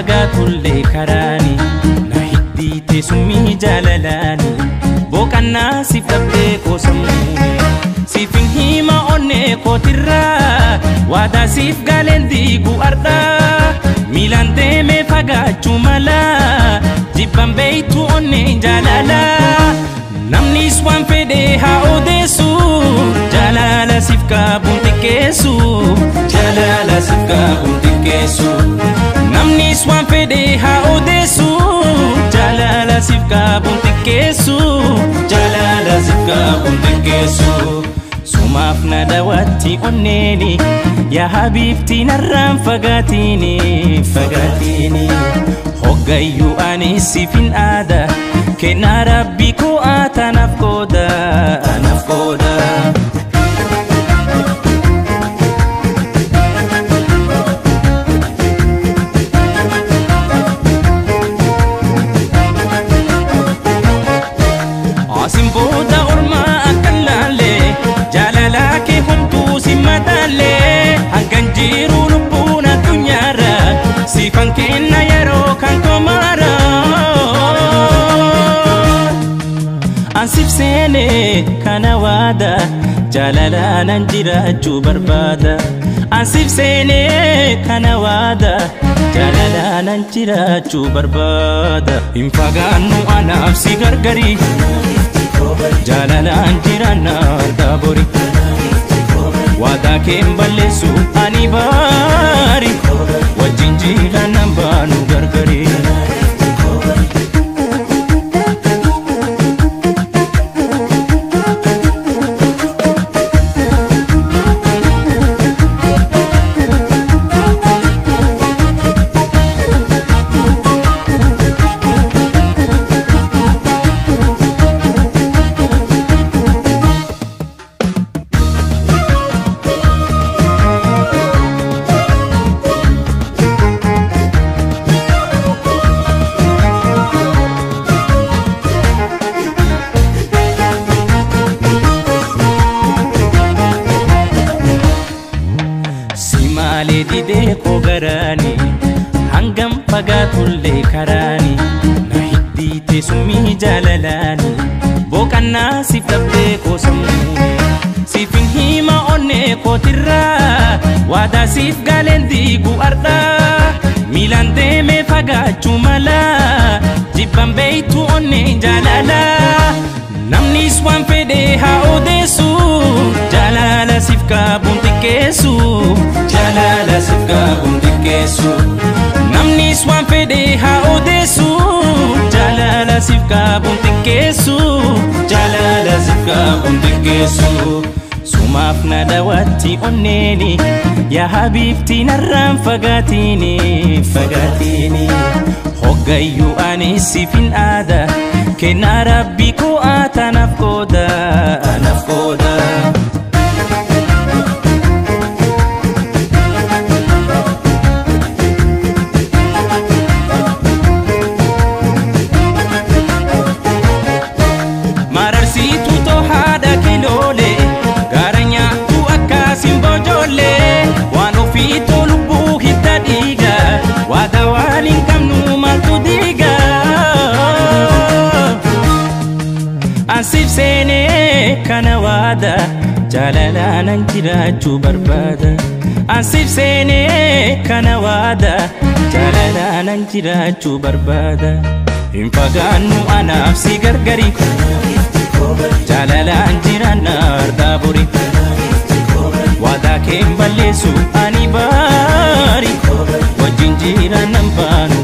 fagaatullee karaani na hiddiite summii jaalalaani boqannaa siif dhabdee koosamuuni siifin hima onnee kootirraa waadaa siif galeen diigu ardhaa miilaan deemee fagaachuu mala jibban beeytu onneen jaalalaa namnis waan fedhee haa odeessu jaalala siif qabuun xiqqeessu jaalala siif qabuun xiqqeessu namnis waan fedhee haa odeessu jaalala siif qabuun xiqqeessu jaalala siif qabuun xiqqeessu sumaaf na daawwatti onneeni yaa habiibti narraan fagaatini fagaatini hoggayyuu ani siifin aada kennaa rabbi koo anaaf qooda anaaf qooda asin booda ormaa akkan laalle jaalala kee homtuu si madaalle hangan jiru lubbuun addunyaarra siifan kenna yeroo kan komaara ansif seene kana waada jaalala nan jiraachuu barbaada ansif seene kana waada jaalala nan jiraachuu barbaada hin fagaannu anaaf si gargari jaalala jiraanna argaa bori waadaa keen balleessu ani baari wajjin jiraannan baanu gargari didee koo garaani hangam fagaatullee karaani na hiddiite summii jaalalaani boqannaa siif dhabdee koosamuuni siifin hima onnee kootirraa waadaa siif galeen diigu ardhaa miilaan deemee fagaachuu mala jibban beeytu onneen jaalalaa namnis waan fedhee haa odeessu jaalala siif qabuun xiqqeessu jaalala siif qabuun xiqqeessu namnis waan fedhee haa odeessu jaalala siif qabuun xiqqeessu jaalala siif qabuun xiqqeessu sumaaf na daawwatti onneeni yaa habiibti narraan fagaatini fagaatini hoggayyuu ani siifin aada kennaa rabbi koo anaaf qooda anaaf qooda mararsiitu too haadha kiloole gaara nyaattu akkaasin boojolle waan ofiitoo lubbuu hidda dhiiga waadaa waan hin qabnu maaltu diiga ansif seene kana waada jaalala nan jiraachuu barbaada ansif seene kana waada jaalala nan jiraachuu barbaada hin fagaannu anaaf si gargari jaalala jiraanna argaa bori waadaa keen balleessu ani baari wajjin jiraannan baanu